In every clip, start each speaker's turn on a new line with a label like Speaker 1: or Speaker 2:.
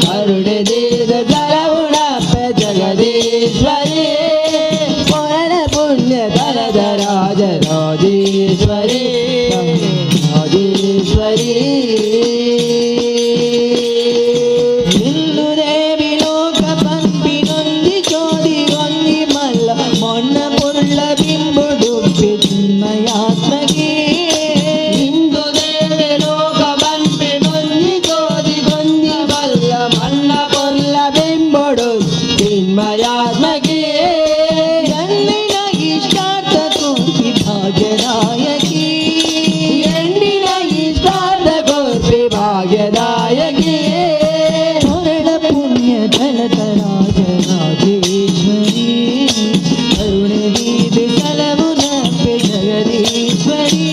Speaker 1: ಕರುಣೆ ದೀದ ತಲವುಣಪ್ಪ ಜಗದೀಶ್ವರಿ ಪುರಾಣ ಪುಣ್ಯ ತಲದ ರಾಜ ರಾಜೇಶ್ವರಿ ರಾಜೇಶ್ವರಿ ಹಿಂದೂ ದೇವಿ ಲೋಕ ಪಂಪಿನೊಂದಿ ಚೋದಿ ಒಂದಿ ಮಲ್ಲ ಮೊನ್ನ ಪುರುಳ ಬಿಂಬುಡುಪ್ಪಿ ಚಿನ್ಮಯಾತ್ಮಗಿ ಹಿಂದೂ ದೇವಿ ಲೋಕ ಪಂಪಿನೊಂದಿ ಚೋದಿ ಒಂದಿ ಮಲ್ಲ ಮೊನ್ನ ಪುರುಳ ಬಿಂಬುಡು ಚಿನ್ಮಯಾತ್ಮಗಿ ಎಂದಿನ ಇಷ್ಟಾರ್ಥ ಕೂಪಿ ಭಾಗ್ಯದಾಯಕಿ ಎಂದಿನ ಇಷ್ಟಾರ್ಥ ಕೂಪಿ ಭಾಗ್ಯದಾಯಕಿ ಪುರಳ ಪುಣ್ಯ ತಲದ ರಾಜ ರಾಜೇಶ್ವರಿ ಕರುಣೆ ದೀದಿ ತಲವು ನಪ್ಪೆ ಜಗದೀಶ್ವರಿ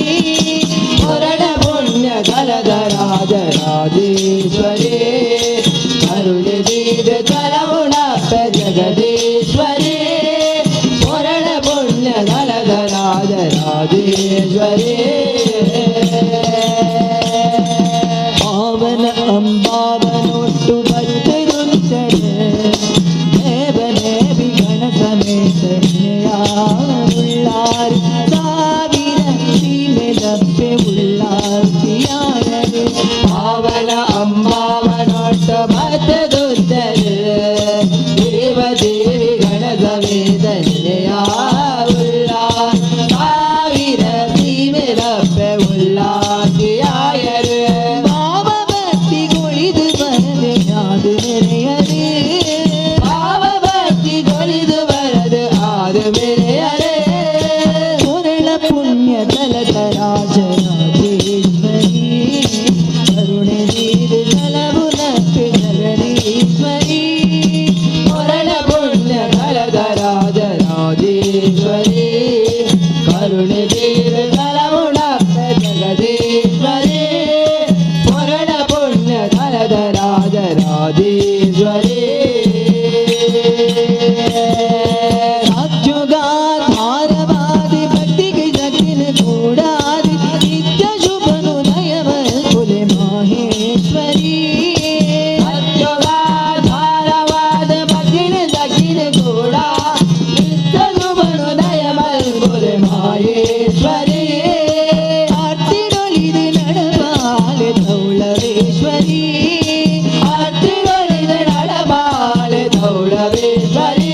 Speaker 1: ಪುರಳ ಪುಣ್ಯ ತಲದ ರಾಜ ರಾಜೇಶ್ವರಿ ಕರುಣೆ ದೀದಿ ತಲವು ನಪ್ಪೆ ಜಗದೀಶ್ವರಿ ಪುರಳ ಪುಣ್ಯ ತಲದ ರಾಜ ರಾಜೇಶ್ವರಿ ಪಾವನ ಅಂಬಾವನೊಟ್ಟು ಭಕ್ತರುಂಚಡೆ ದೇವದೇವಿ ಗಣ ಸಮೇತ ಉಳ್ಳಾರಿ ಸಾವಿರ ಸೀಮೆದಪ್ಪೆ ಉಳ್ಳಾರ್ತಿಯಾಯರೆ ಪಾವನ ಅಂಬಾವನೊಟ್ಟು ಭಕ್ತರುಂಚಡೆ ದೇವದೇವಿ ಗಣ ಸಮೇತ ಉಳ್ಳಾರಿ ಸಾವಿರ ಸೀಮೆದಪ್ಪೆ ಉಳ್ಳಾರ್ತಿಯಾಯರೆ ಭಾವ ಭಕ್ತಿಗೊಳಿದು ಬರದೆ ಆದ ಮೆರೆಯರೆ ಭಾವ ಭಕ್ತಿಗೊಳಿದು ಬರದೆ ಆದ ಮೆರೆಯರೆ ಪುರಳ ಪುಣ್ಯ ತಲದ ರಾಜ ರಾಜೇಶ್ವರಿ ಕರುಣೆ ದೀದಿ ತಲವು ನಪ್ಪೆ ಜಗದೀಶ್ವರಿ ಪುರಳ ಪುಣ್ಯ ತಲದ ರಾಜ ರಾಜೇಶ್ವರಿ ಕರುಣೆ ದೀದಿ ತಲವು ನಪ್ಪೆ ಜಗದೀಶ್ವರಿ ಪುರಳ ಪುಣ್ಯ ತಲದ ರಾಜ ರಾಜೇಶ್ವರಿ ರಾಜ್ಯೋಗಾಧಾರವಾದಿ ಭಕ್ತಿಗೆ ಜಗಿನ ಕೂಡಾದಿ ನಿತ್ಯ ಶುಭನು ದಯವಲ್ ಕುಲೆ ಮಾಹೇಶ್ವರಿ ರಾಜ್ಯೋಗಾಧಾರವಾದ ಭಕ್ತಿನ ಜಗಿನ ಕೂಡ ನಿತ್ಯ ಶುಭನು ದಯವಲ್ ಕುಲೆ ಮಾಹೇಶ್ವರಿ ಆರ್ತಿನೊಲಿದು ನಡಬಾಲೆ ತೌಳವೇಶ್ವರಿ ಆರ್ತಿನೊಲಿದು ನಡಬಾಲೆ ತೌಳವೇಶ್ವರಿ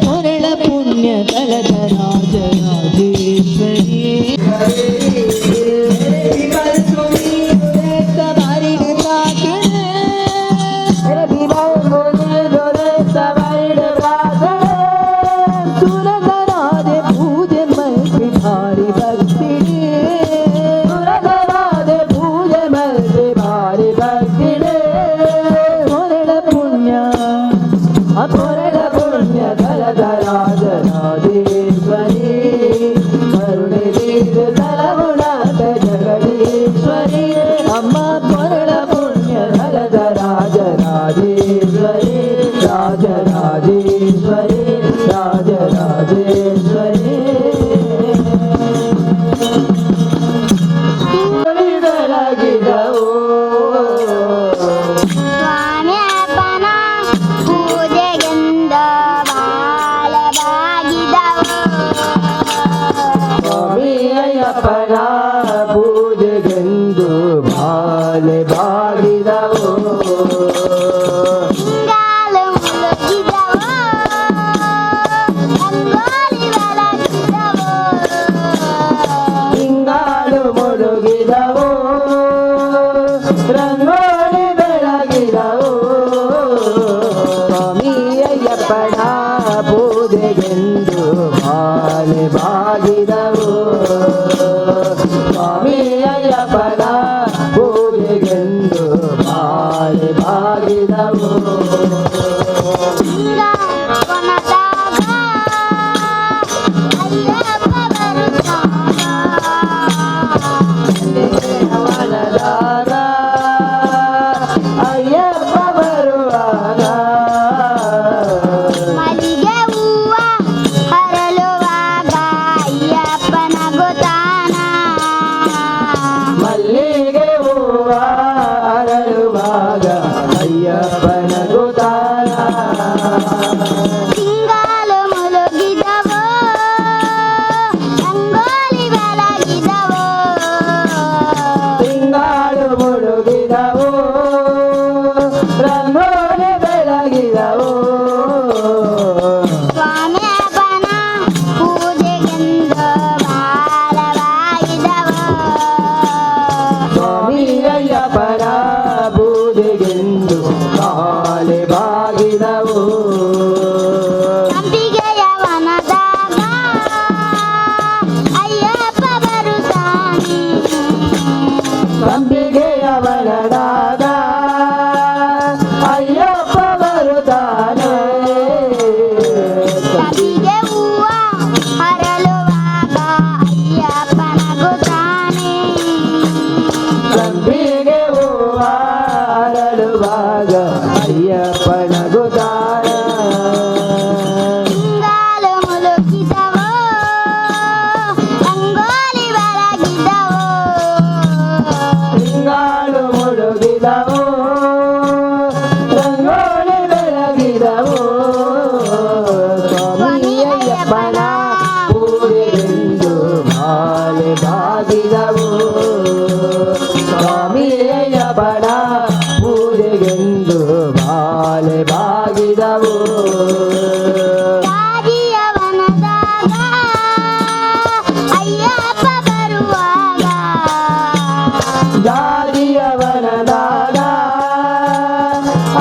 Speaker 1: ಪುರಳ ಪುಣ್ಯ ತಲದ ರಾಜ ರಾಜೇಶ್ವರಿ ಸುರಧರಾದೆ ಪೂಜೆ ಮಲ್ಪಿ ಭಾರಿ ಭಕ್ತಿಡೆ ಸುರಧರಾದೆ ಪೂಜೆ ಮಲ್ಪಿ ಭಾರಿ ಭಕ್ತಿಡೆ ಪುರಳ ಪುಣ್ಯ ಪುರಳ ಪುಣ್ಯ ತಲದ ರಾಜ ರಾಜೇಶ್ವರಿ ಕರುಣೆ ದೀದಿ ತಲವು ನಪ್ಪೆ ಜಗದೀಶ್ವರಿ ಅಮ್ಮ ಪುರಳ ಪುಣ್ಯ ತಲದ ರಾಜ ರಾಜೇಶ್ವರಿ ರಾಜ ರಾಜೇಶ್ವರಿ ರಾಜ ರಾಜೇಶ್ವರಿ ಬೆಳಗಿದವು
Speaker 2: ಸ್ವಾಮಿ ಅಪ್ಪನ ಪೂಜೆಗೆಂದ ಬಾಲವಾಗಿದವು
Speaker 1: ಸ್ವಾಮಿ ಅಯ್ಯಪ್ಪನ ಪೂಜೆಗೆಂದು ಬಾಲೆ ಬಾಗಿದವು
Speaker 2: ಹಿಂಗಾಲು ಮುಳುಗಿದವು ರಂಗೋಲಿ ಬೆಳಗಿದವು
Speaker 1: ಹಿಂಗಾಲು ಮುಳುಗಿದವು ರಂಗೋಲಿ ಬೆಳಗಿದವು ಸ್ವಾಮಿ ಅಯ್ಯಪ್ಪನ ಪೂಜೆಗೆಂದು ಬಾಲೆ ಬಾಗಿದವು ಸ್ವಾಮಿ ಅಯ್ಯಪ್ಪನ ಪೂಜೆಗೆಂದು ಬಾಲೆ ಬಾಗಿದವು
Speaker 2: ಕೊನದಾಗ ಅಯ್ಯಪ್ಪ ಬರುತ್ತಾನ
Speaker 1: ಅವನದಾಗ ಅಯ್ಯಪ್ಪ ಬರುವಾಗ
Speaker 2: ಮಲ್ಲಿಗೆ ಹೂವ ಹರಳುವಾಗ ಅಯ್ಯಪ್ಪನ ಗೊತ್ತಾನ
Speaker 1: ಮಲ್ಲಿಗೆ ಹೂವ ಅರಳುವಾಗ ಹರಳುವಾಗ ಅಯ್ಯಪ್ಪನ ಗುದಾನ
Speaker 2: ತಿಂಗಾಲು ಮುಳುಗಿದವೋ ರಂಗೋಲಿ ಬೆಳಗಿದವೋ
Speaker 1: ತಿಂಗಾಳು ಮುಳುಗಿದವು ರಂಗೋಲಿ ಬೆಳಗಿದವು
Speaker 2: ಸ್ವಾಮಿ ಅಪ್ಪನ ಪೂಜೆಗೆಂದು ಬಾಲವಾಗಿದವೋ
Speaker 1: ಸ್ವಾಮಿ ಅಯ್ಯಪ್ಪನ ಪೂಜೆಗೆಂದು ಕಾಲೆ ಬಾಗಿದವು
Speaker 2: ಸಂಪಿಗೆಯ ವನದಾಗ ಅಯ್ಯಪ್ಪ ಬರುತ್ತಾನೆ
Speaker 1: ಸಂಪಿಗೆಯ ಬಲದಾಗ ಅಯ್ಯಪ್ಪ ಬರುತ್ತಾನೆ
Speaker 2: ಸಂಪಿಗೆ ಹೂವ ಹರಳುವಾಗ ಅಯ್ಯಪ್ಪನಗುತ್ತಾನೆ
Speaker 1: ಸಂಪಿಗೆ ಹೂವ ಅರಳುವಾಗ ಅಯ್ಯಪ್ಪನ ಗುದಾನ
Speaker 2: ತಿಂಗಾಲು ಮುಳುಗಿದವೋ ರಂಗೋಲಿ ಬೆಳಗಿದವೋ
Speaker 1: ತಿಂಗಾಳು ಮುಳುಗಿದವು ರಂಗೋಲಿ ಬೆಳಗಿದವು ಸ್ವಾಮಿ ಅಯ್ಯಪ್ಪನ ಪೂಜೆಗೆಂದು ಮಾಲೆ ಬಾಗಿದವು ಸ್ವಾಮಿ ಅಯ್ಯಪ್ಪನ ಪೂಜೆಗೆಂದು ಮಾಲೆ ಬಾಗಿದವು
Speaker 2: ರಾಜಿಯ ವನದಾಗ ಅಯ್ಯಪ್ಪ ಬರುವಾಗ
Speaker 1: ಜಾರಿಯ ವನದಾಗ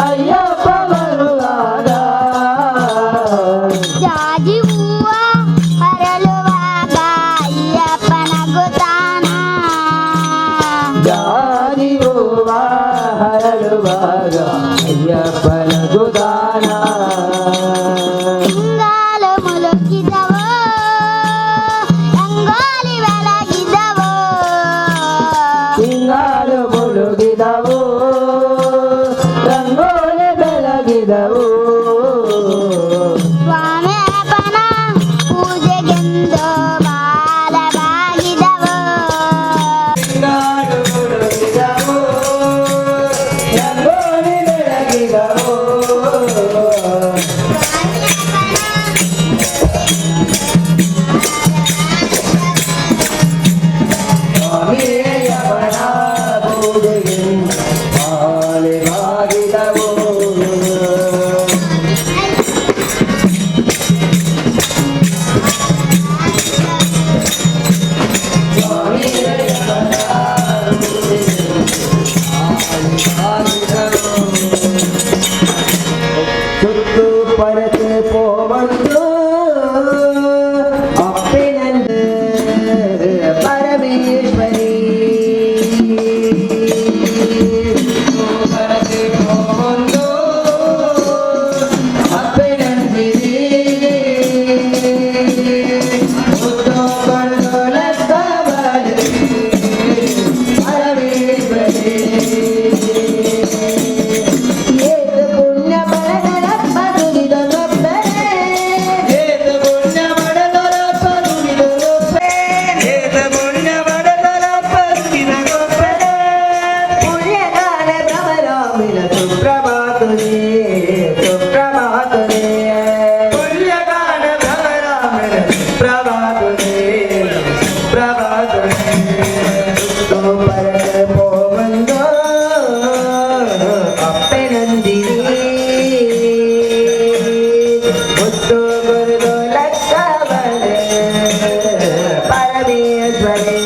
Speaker 1: ಅಯ್ಯಪ್ಪ ಬರುವಾಗ
Speaker 2: ಜಾಜಿ ಹೂವ ಹರಳುವಾಗ ಅಯ್ಯಪ್ಪನಗುತ್ತಾನ
Speaker 1: ಜಾರಿ ಹೂವ ಹರಡುವಾಗ ಅಯ್ಯಪ್ಪನ ಗುದಾನ
Speaker 2: ತಿಂಗಾಲು ಮುಳುಗಿದವೋ ರಂಗೋಲಿ ಬೆಳಗಿದವೋ
Speaker 1: ತಿಂಗಾಳು ಮುಳುಗಿದವು ರಂಗೋಲಿ ಬೆಳಗಿದವು
Speaker 2: ಸ್ವಾಮಿ ಅಪ್ಪನ ಪೂಜೆಗೆಂದು ಬಾಲವಾಗಿದವೋ
Speaker 1: ತಿಂಗಾಳು ಮುಳುಗಿದವು ರಂಗೋಲಿ ಬೆಳಗಿದವು ಸ್ವಾಮಿ ಅಯ್ಯಪ್ಪನ ಪೂಜೆಗೆ ಮಾಲೆ ಬಾಗಿದವು ಸ್ವಾಮಿ ಅಯ್ಯಪ್ಪನ ಪೂಜೆಗೆ ಮಾಲೆ ಬಾಗಿದವು ಸುತ್ತು ಪರತು ಪೋವಂದು ಅಪ್ಪಿನಂದು ಪರಮೇಶ್ವರಿ ಪರತು ಪೋವಂದು ಅಪ್ಪಿನಂದಿರಿ ಮುತ್ತು ಕೊಂಡು ಲೆಕ್ಕ ಬರಲಿ ಪರಮೇಶ್ವರಿ ಏತು ಪುಣ್ಯ ಬರದರಪ್ಪ ದುಡಿದೊಬ್ಬರೇ ಏತು ಪುಣ್ಯ ಬರದರಪ್ಪ ದುಡಿದೊಬ್ಬರೇ ಏತು ಪುಣ್ಯ ಬರದರಪ್ಪ ದುಡಿದೊಬ್ಬರೇ ಪುಣ್ಯಗಾನ ಭ್ರಮರಾಮಿನ ಸುಪ್ರಭಾತುನೇ ಸುಪ್ರಭಾತುನೇ ಪುಣ್ಯಗಾನ ಭ್ರಮರಾಮಿನ ಸುಪ್ರಭಾತುನೇ ಸುಪ್ರಭಾತುನೇ ಸೋಪರ ಪೋವಂದೋ ಅಪ್ಪೆನಂದಿರಿ ಮುತ್ತು ಗುರುದು ಲೆಕ್ಕ ಬರೆ ಪರಮೇಶ್ವರಿ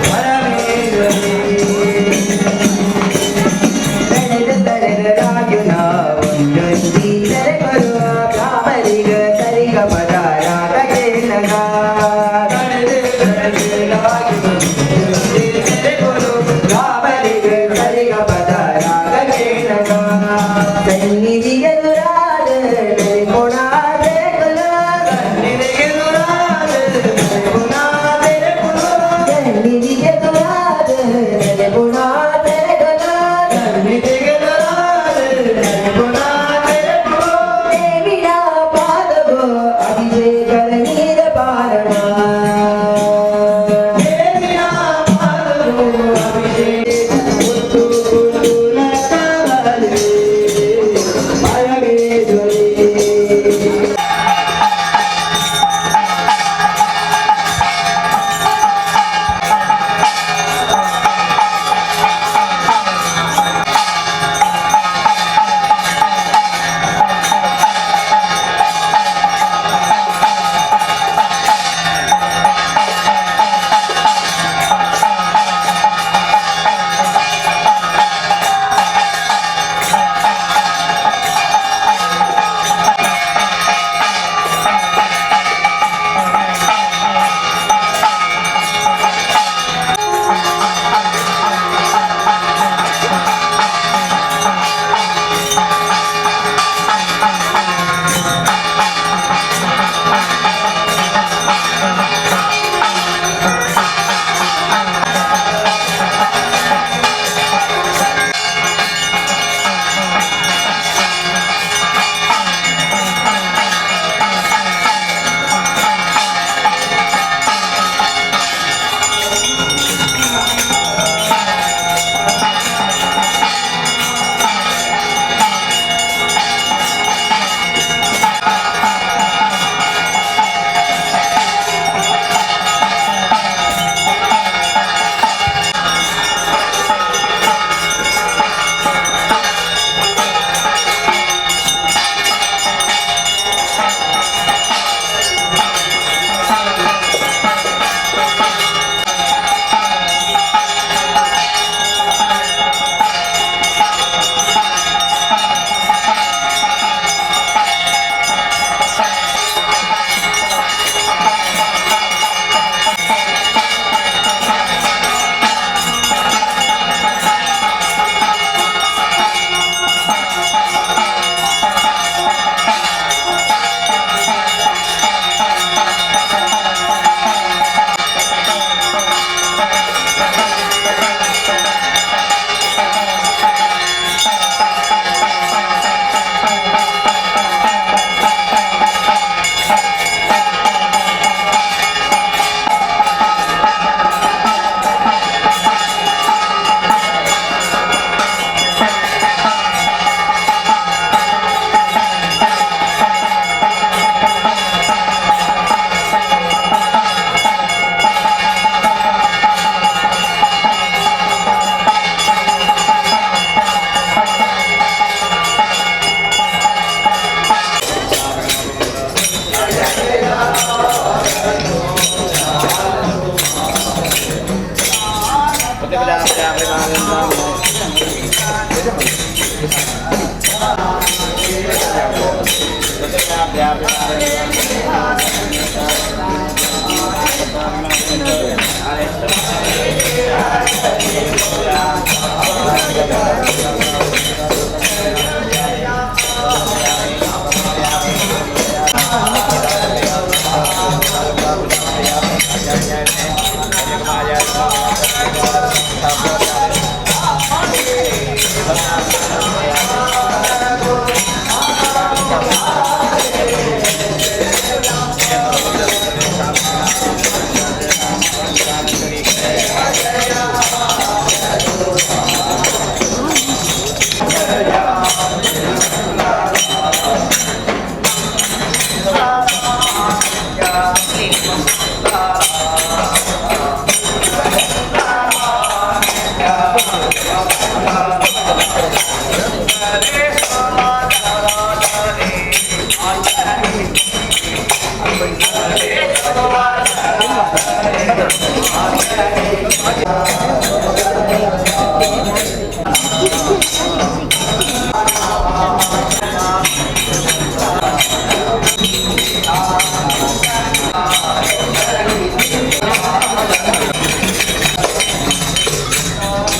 Speaker 1: ಪರಮೇಶ್ವರಿ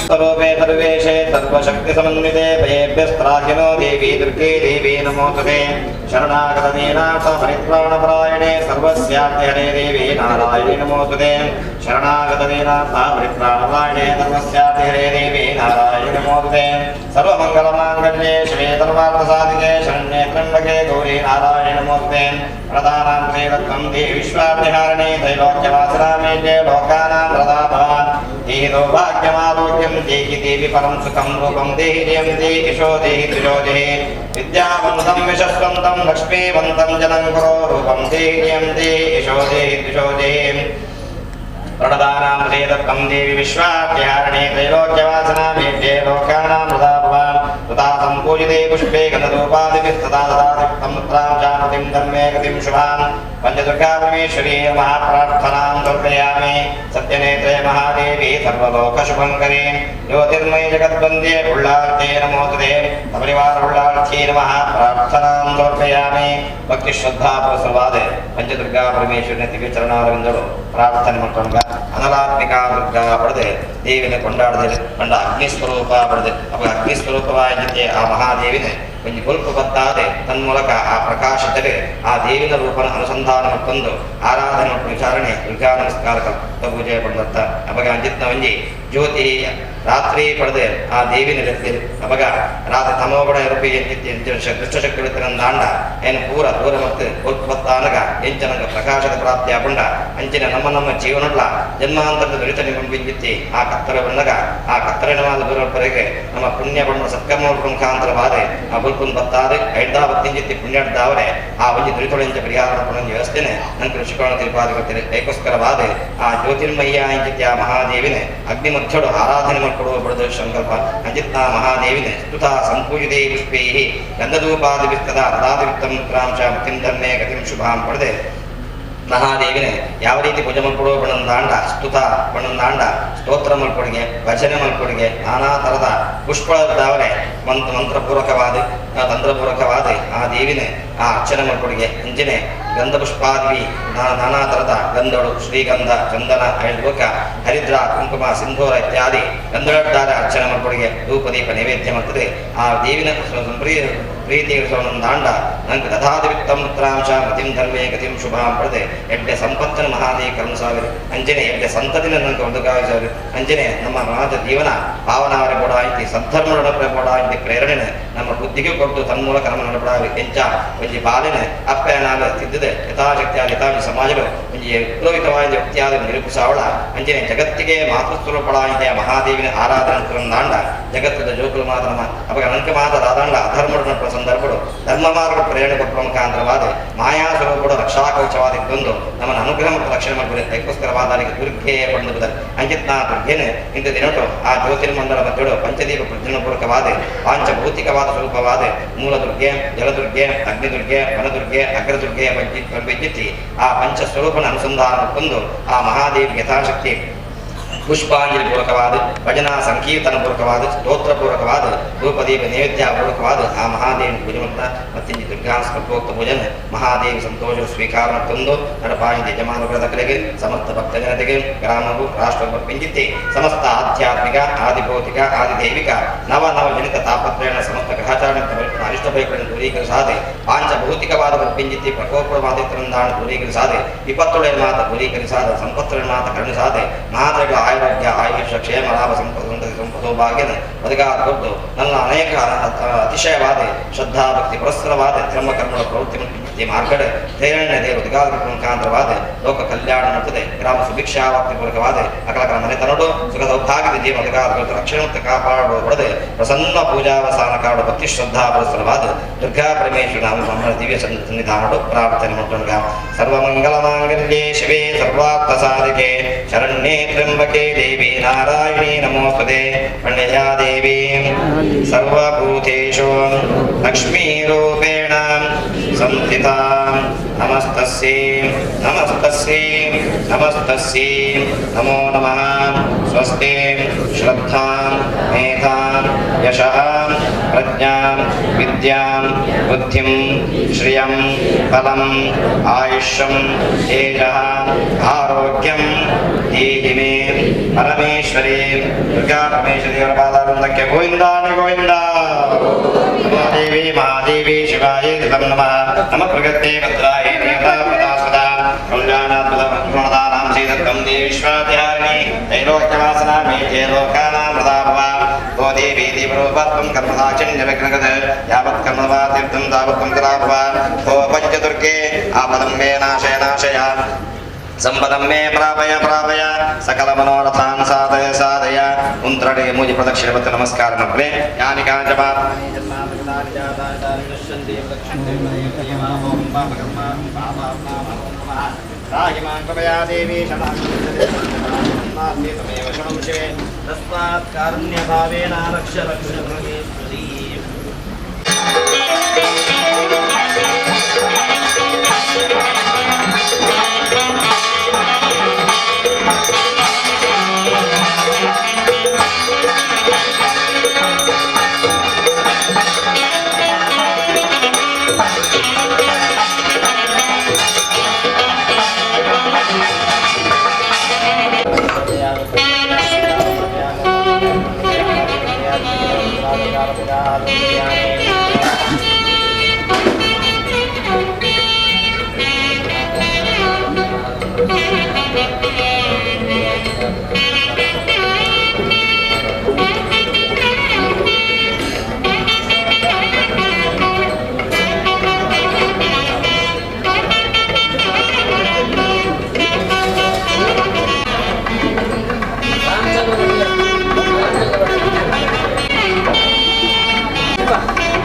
Speaker 3: सर्वे सर्वेशे सर्वशक्ति समन्विते भयेभ्यस्त्राहिनो देवी दुर्गे देवी नमोस्तुते शरणागतदीनाथ परित्राणपरायणे सर्वस्यार्थिहरे देवी नारायणी नमोस्तुते शरणागतदीनाथ परित्राणपरायणे सर्वस्यार्थिहरे देवी नारायणी नमोस्तुते सर्वमङ्गलमाङ्गल्ये शिवे सर्वार्थसाधिके शरण्ये त्र्यम्बके गौरी नारायणी नमोस्तुते प्रदानां श्रीरत्नं देवी विश्वार्थिहारिणे त्रैलोक्यवासनामेत्ये लोकानां प्रदाभवान् देहि सौभाग्यमारोग्यं देहि देवी परं सुखं रूपं देहि जयं देहि यशो देहि त्रिजो देहि विद्यावन्तं यशस्वन्तं लक्ष्मीवन्तं जनं कुरो रूपं देहि जयं देहि यशो देहि त्रिजो देहि प्रणदानां श्रीदत्तं देवी विश्वार्थिहारिणे त्रैलोक्यवासनामेत्ये लोकानां प्रदाभवान् तथा सम्पूजिते पुष्पे गन्धधूपादिभिस्तथा ददाति मुद्रां चामतिं धर्मे गतिं शुभां पञ्चदुर्गा परमेश्वरी महाप्रार्थनां समर्पयामि सत्यनेत्रे महादेवी सर्वलोकशुभङ्करे ज्योतिर्मयी जगद्वन्द्ये उल्लार्थे नमोस्तुते सपरिवार उल्लार्थ्ये नमः प्रार्थनां समर्पयामि भक्तिश्रद्धापुरसर्वादे पञ्चदुर्गा परमेश्वरी दिव्यचरणारविन्दಳು ಪ್ರಾರ್ಥನೆ ಮಾಡ್ಕೊಂಡ ಅನಲಾತ್ಮಿಕ ದುರ್ಗಾ ಪಡೆದು ದೇವಿನ ಕೊಂಡಾಡದೆ ಕಂಡ ಅಗ್ನಿಸ್ವರೂಪ ಪಡೆದು ಅವ ಅಗ್ನಿಸ್ವರೂಪವಾಗಿ ಆ ಮಹಾದೇವಿನ ಒಂದು ಗುಲ್ಪು ಬತ್ತಾದೆ ತನ್ಮೂಲಕ ಆ ಪ್ರಕಾಶದಲ್ಲಿ ಆ ದೇವಿನ ರೂಪನ ಅನುಸಂಧಾನ ಮಾಡ್ಕೊಂಡು ಆರಾಧನೆ ಮತ್ತು ವಿಚಾರಣೆ ದುರ್ಗಾ ನಮಸ್ಕಾರ ಪೂಜೆ ಪಡೆದತ್ತ ಅವಾಗ ಅಂಜಿತ್ನ ಒಂಜಿ ಜ್ಯೋತಿ ರಾತ್ರಿ ಪಡೆದು ಆ ದೇವಿನ ಅವಾಗ ರಾತ್ರಿ ತಮೋಬಡ ರೂಪಿ ದುಷ್ಟಶಕ್ತಿ ದಾಂಡ ಏನು ಪೂರ ದೂರ ಮತ್ತು ಗುಲ್ಪು ಬತ್ತಾನಗ ಎಂಚನಂಗ ಪ್ರಕಾಶದ ಪ್ರಾಪ್ತಿ ಆಗೊಂಡ ಅಂಚಿನ ನಮ್ಮ ಜೀವನಲ್ಲ ಜನ್ಮಾಂತರದ ದುರಿತ ನಿಂಬಿಂಜಿತ್ತಿ ಆ ಕತ್ತರೆ ಬಂದಾಗ ಆ ಕತ್ತರಿನವಾದ ದೂರವರೆಗೆ ನಮ್ಮ ಪುಣ್ಯ ಬಣ್ಣ ಸತ್ಕರ್ಮ ಮುಖಾಂತರವಾದ ಆ ಬುಲ್ಪುನ್ ಬತ್ತಾದೆ ಐದಾವತ್ತಿಂಜಿತ್ತಿ ಪುಣ್ಯದ್ದಾವರೆ ಆ ಒಂದು ದುರಿತೊಳಿಂಚ ಪರಿಹಾರ ವ್ಯವಸ್ಥೆನೆ ನಂತರ ಋಷಿಕೋಣ ತಿರುಪಾದ ಗೊತ್ತಿದೆ ಏಕೋಸ್ಕರವಾದ ಆ ಜ್ಯೋತಿರ್ಮಯ್ಯ ಇಂಜಿತ್ತಿ ಆ ಮಹಾದೇವಿನ ಅಗ್ನಿ ಮಧ್ಯಡು ಆರಾಧನೆ ಮಾಡಿಕೊಡುವ ಬಡದ ಸಂಕಲ್ಪ ಅಂಜಿತ್ ಆ ಮಹಾದೇವಿನ ಸ್ತುತ ಸಂಪೂಜಿತೆ ಪುಷ್ಪೈ ಗಂಧಧೂಪಾದಿವಿತ್ತದ ತದಾದಿವಿತ್ತಂ ಮುದ್ರಾಂಶ ಮತಿಂ ಧರ್ಮೇ ಗತಿಂ ಶುಭಾಂ ಪಡೆದೆ ಮಹಾದೇವಿನ ಯಾವ ರೀತಿ ಪೂಜೆ ಮಲ್ಕೊಡುವ ಬಣ್ಣದಾಂಡ ಸ್ತುತ ಬಣ್ಣದಾಂಡ ಸ್ತೋತ್ರ ಮಲ್ಕೊಡಿಗೆ ಭಜನೆ ಮಲ್ಕೊಡಿಗೆ ನಾನಾ ಥರದ ಪುಷ್ಪದಾವರೆ ಮಂತ್ರಪೂರ್ವಕವಾದ ತಂತ್ರಪೂರ್ವಕವಾದ ಆ ದೇವಿನ ಆ ಅರ್ಚನೆ ಮಲ್ಕೊಡಿಗೆ ಅಂಜನೆ ಗಂಧ ಪುಷ್ಪಾದಿವಿ ನಾನಾ ಥರದ ಗಂಧಗಳು ಶ್ರೀಗಂಧ ಚಂದನ ಐಳ್ಬೋಕ ಹರಿದ್ರ ಕುಂಕುಮ ಸಿಂಧೂರ ಇತ್ಯಾದಿ ಗಂಧಗಳಾದ ಅರ್ಚನೆ ಮಲ್ಕೊಡಿಗೆ ಧೂಪದೀಪ ನೈವೇದ್ಯ ಮಾಡ್ತದೆ ಆ ದೇವಿನ ಪ್ರೀತಿ ದಾಂಡ ನಂಗೆ ದಧಾದಿವಿತ್ತಂ ಮುದ್ರಾಂಶ ಮತಿಂ ಧರ್ಮೇ ಗತಿಂ ಶುಭಾಂ ಪಡೆದೆ ಎಡ್ಡೆ ಸಂಪತ್ತನ ಮಹಾದೇವಿ ಕರ್ಮ ಸಾವಿರ ಅಂಜನೆ ಎಡ್ಡೆ ಸಂತತಿನ ನನಗೆ ಒಂದು ಸಾವಿರ ಅಂಜನೆ ನಮ್ಮ ಮಾತ ಜೀವನ ಪಾವನಾವರೆ ಕೂಡ ಆಯ್ತಿ ಸದ್ಧರ್ಮ ನಡಪಡೆ ಕೂಡ ಆಯ್ತಿ ಪ್ರೇರಣೆನ ನಮ್ಮ ಬುದ್ಧಿಗೆ ಕೊಟ್ಟು ತನ್ಮೂಲಕ ನಮ್ಮ ನಡಪಡಾವಿ ಎಂಚ ಒಂಜಿ ಬಾಲಿನ ಅಪ್ಪನಾಗ ತಿದ್ದಿದೆ ಯಥಾಶಕ್ತಿಯಾದ ಯಥಾವಿ ಸಮಾಜಗಳು ಒಂಜಿ ವಿಪ್ಲವಿತವಾದ ವ್ಯಕ್ತಿಯಾದ ನಿರೂಪಿಸಾವಳ ಅಂಜನೆ ಜಗತ್ತಿಗೆ ಮಾತೃಸ್ವರೂಪಳಾಯಿದೆ ಮಹಾದೇವಿನ ಆರಾಧನೆ ದಾಂಡ ಜಗತ್ತದ ಜೋಕುಲು ಮಾತ ನಮ್ಮ ಅವಾಗ ಅನಂಕ ಮಾತ ದಾದಂಡ ಅಧರ್ಮಡು ನಡುವ ಸಂದರ್ಭಗಳು ಧರ್ಮ ಮಾರ್ಗ ಪ್ರೇರಣೆ ಕೊಟ್ಟುವ ಮುಖಾಂತರವಾದ ಮಾಯಾ ಸ್ವರೂಪಗಳು ರಕ್ಷಾಕವಚವಾದಿದ್ದೊಂದು ನಮ್ಮನ್ನು ಅನುಗ್ರಹ ಮತ್ತು ರಕ್ಷಣೆ ಮಾಡಬಹುದು ಅದಕ್ಕೋಸ್ಕರವಾದ ದುರ್ಗೆ ಪಡೆದ ಅಂಜಿತ್ ನಾ ದುರ್ಗೆನೆ ಇಂಥ ದಿನಟು ಆ ಜ್ಯೋತಿರ್ಮಂಡಲ ಮಧ್ಯಳು ಪಂಚದೀಪ ಪ್ರಜ್ಞಪೂರ್ವಕವಾದ ಪಾಂಚಭೌತಿಕವಾದ ಸ್ವರೂಪವಾದ ಮೂಲ ದುರ್ಗೆ ಜಲದುರ್ಗೆ ಅಗ್ನಿದುರ್ಗೆ ವನದುರ್ಗೆ ಅಗ್ರದುರ್ಗೆ ವಿದ್ಯುತ್ತಿ ಆ ಪಂಚ ಸ್ವರೂಪನ ಅನುಸಂಧಾನ ಕೊಂದು ಆ ಮಹಾದೇವಿ ಯಥಾಶಕ್ತಿ ಪುಷ್ಪಾಂಜಲಿ ಪೂರ್ವಕವಾದ ಭಜನಾ ಸಂಕೀರ್ತನ ಪೂರ್ವಕವಾದ ಸ್ತೋತ್ರ ಪೂರ್ವಕವಾದ ಧೂಪದೀಪ ನೈವೇದ್ಯ ಪೂರ್ವಕವಾದ ಆ ಮಹಾದೇವಿ ಪೂಜೆ ಮಾಡ್ತಾ ಮತ್ತಿಂದು ದುರ್ಗಾ ಸ್ಕಲ್ಪೋಕ್ತ ಪೂಜನ ಮಹಾದೇವಿ ಸಂತೋಷ ಸ್ವೀಕಾರ ತಂದು ನಡಪಾಯಿದ ಯಜಮಾನುಗಳ ಕಡೆಗೆ ಸಮಸ್ತ ಭಕ್ತ ಜನತೆಗೆ ಗ್ರಾಮವು ರಾಷ್ಟ್ರವು ಪಿಂಜಿತ್ತೆ ಸಮಸ್ತ ಆಧ್ಯಾತ್ಮಿಕ ಆದಿಭೌತಿಕ ಆದಿದೈವಿಕ ನವ ನವ ಜನಿತ ತಾಪತ್ರಯಣ ಸಮಸ್ತ ಗ್ರಹಚಾರಣ ಅರಿಷ್ಟ ಭಯಗಳನ್ನು ದೂರೀಕರಿಸಾದೆ ಪಾಂಚಭೌತಿಕವಾದ ಪಿಂಜಿತಿ ಪ್ರಕೋಪವಾದಿತರಂದಾಣ ದೂರೀಕರಿಸಾದೆ ವಿಪತ್ತುಗಳ ಮಾತ ದೂರೀಕರಿಸಾದ ಸಂಪತ್ತುಗಳ ಮಾತ ಕರುಣಿಸಾದೆ ಮಹಾದೇವ ಆರೋಗ್ಯ ಆಯುಷ ಕ್ಷೇಮ ಲಾಭ ಸಂಪತ್ತು ಭಾಗ್ಯದ ಬದುಕಾದೊಡ್ಡು ನನ್ನ ಅನೇಕ ಅತಿಶಯವಾದ ಶ್ರದ್ಧಾ ಭಕ್ತಿ ಪುರಸ್ಸರವಾದ ಧರ್ಮ ಕರ್ಮಗಳ ಪ್ರವೃತ್ತಿ ಮಾರ್ಗಡ ಧೈರ್ಯ ದೇವ ಬದುಕಾದ ಮುಖಾಂತರವಾದ ಲೋಕ ಕಲ್ಯಾಣ ನಡೆದಿದೆ ಗ್ರಾಮ ಸುಭಿಕ್ಷಾವಾಕ್ತಿ ಪೂರ್ವಕವಾದ ಅಕಲಕರ ಮನೆ ತನಡು ಸುಖ ಸೌಭಾಗ್ಯದ ಜೀವ ಬದುಕಾದ ರಕ್ಷಣೆ ಕಾಪಾಡುವ ಹೊಡೆದು ಪ್ರಸನ್ನ ಪೂಜಾವಸಾನ ಕಾಡು ಭಕ್ತಿ ಶ್ರದ್ಧಾ ಪುರಸ್ಸರವಾದ ದುರ್ಗಾ ಪರಮೇಶ್ವರ ನಮ್ಮ ದಿವ್ಯ ಸನ್ನಿಧಾನಡು ಪ್ರಾರ್ಥನೆ ಮಾಡೋಣ ಸರ್ವಮಂಗಲ ಮಾಂಗಲ್ಯೆ ಶಿವೆ ಸರ್ವಾರ್ಥ ಸಾಧಿಕೆ ಶರಣ್ಯೇ ತ್ರ್ಯಂಬಕೆ ದೇವಿ ನಾರಾಯಣಿ ನಮೋಸ್ತುತೆ ಪುಣ್ಯಜಾ ದೇವಿ ಸರ್ವಭೂತೇಷು ಲಕ್ಷ್ಮೀರೂಪೇಣ ಸಂಸ್ಥಿತಾ ನಮಸ್ತಸ್ಯೈ ನಮಸ್ತಸ್ಯೈ ನಮಸ್ತಸ್ಯೈ ನಮೋ ನಮಃ ಸ್ವಸ್ತಿ ಶ್ರದ್ಧಾಂ ಮೇಧಾಂ ಯಶಃ ಪ್ರಜ್ಞಾಂ ವಿದ್ಯಾಂ ಬುದ್ಧಿಂ ಶ್ರಿಯಂ ಫಲಂ ಆಯುಷ್ಯಂ ತೇಜಃ ಆರೋಗ್ಯಂ ದೇಹಿ ಮೇ ಪರಮೇಶ್ವರಿ ದುರ್ಗಾ ಪರಮೇಶ್ವರಿಯವರ ಪಾದಾರವಿಂದಕ್ಕೆ ಗೋವಿಂದಾನಿ ಗೋವಿಂದ ದೇವಿ ಮಹಾದೇವಿ ಶಿವಾಯ ನಮಃ ನಮ ಪ್ರಗತೆ ಭದ್ರಾಯ ದೇವತಾ ಪ್ರದಾ ಸದಾ ಕಲ್ಯಾಣಾತ್ಮದ ಗುಣದಾನಾಂ ಶ್ರೀದತ್ತಂ ದೇವಿ ವಿಶ್ವಾತಿಹಾರಿಣಿ ತ್ರೈಲೋಕ್ಯವಾಸನ ಮೇಜೆ ಲೋಕಾನಾಂ ಪ್ರದಾಭವ ಗೋ ದೇವಿ ದೇವರೂಪತ್ವಂ ಕರ್ಮಸಾಕ್ಷಿಣ್ಯ ವಿಘ್ನಗದ ಯಾವತ್ ಕರ್ಮವಾ ತೀರ್ಥಂ ತಾವತ್ವಂ ಕಲಾಭವ ಗೋ ಪಂಚದುರ್ಗೆ ಆಪದಂ ಮೇ ನಾಶಯ ನಾಶಯ ಸಂಪದಂ ಮೇ ಪ್ರಾಪಯ ಪ್ರಾಪಯ ಸಕಲ ಮನೋರಥಾನ್ ಸಾಧಯ ಸಾಧಯ ಉಂತ್ರಡೆ ಮೂಜಿ ಪ್ರದಕ್ಷಿಣೆ ಮತ್ತು ನಮಸ್ಕಾರ ಮಕ್ಕಳೇ ಯಾನಿ ಕಾಂಚಪಾ ದೇವಿ ತಸ್ಮಾತ್ ಕಾರುಣ್ಯ ಭಾವೇನ Raksha Raksha ಭಗೇಶ್ವರಿ
Speaker 4: Pak.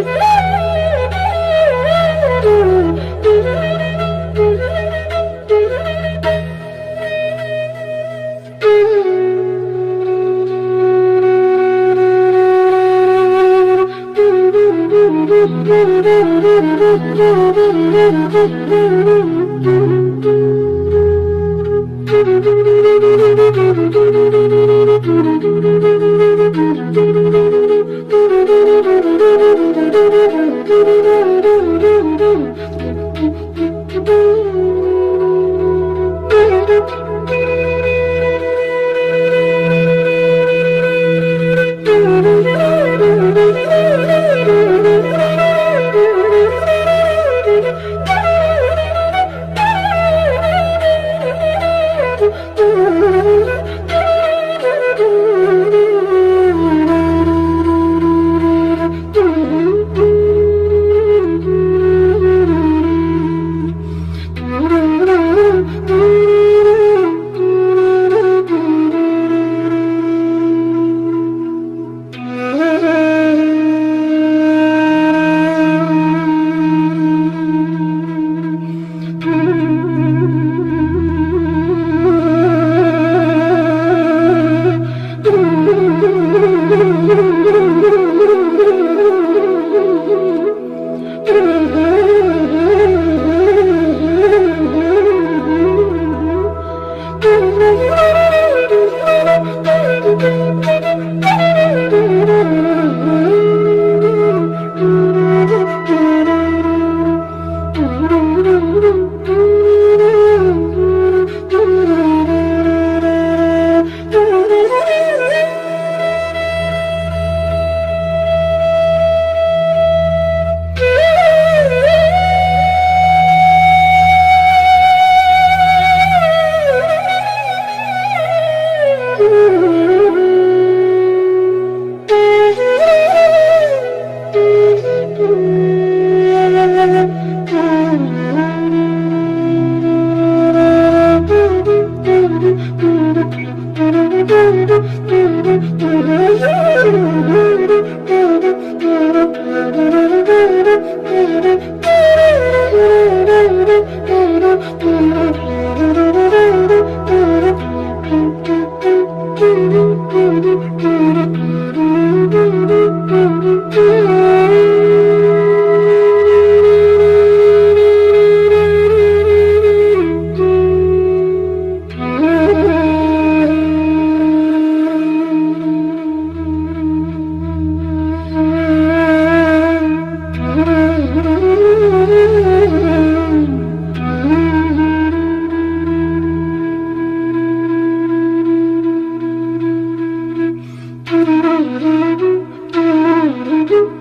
Speaker 2: Thank you.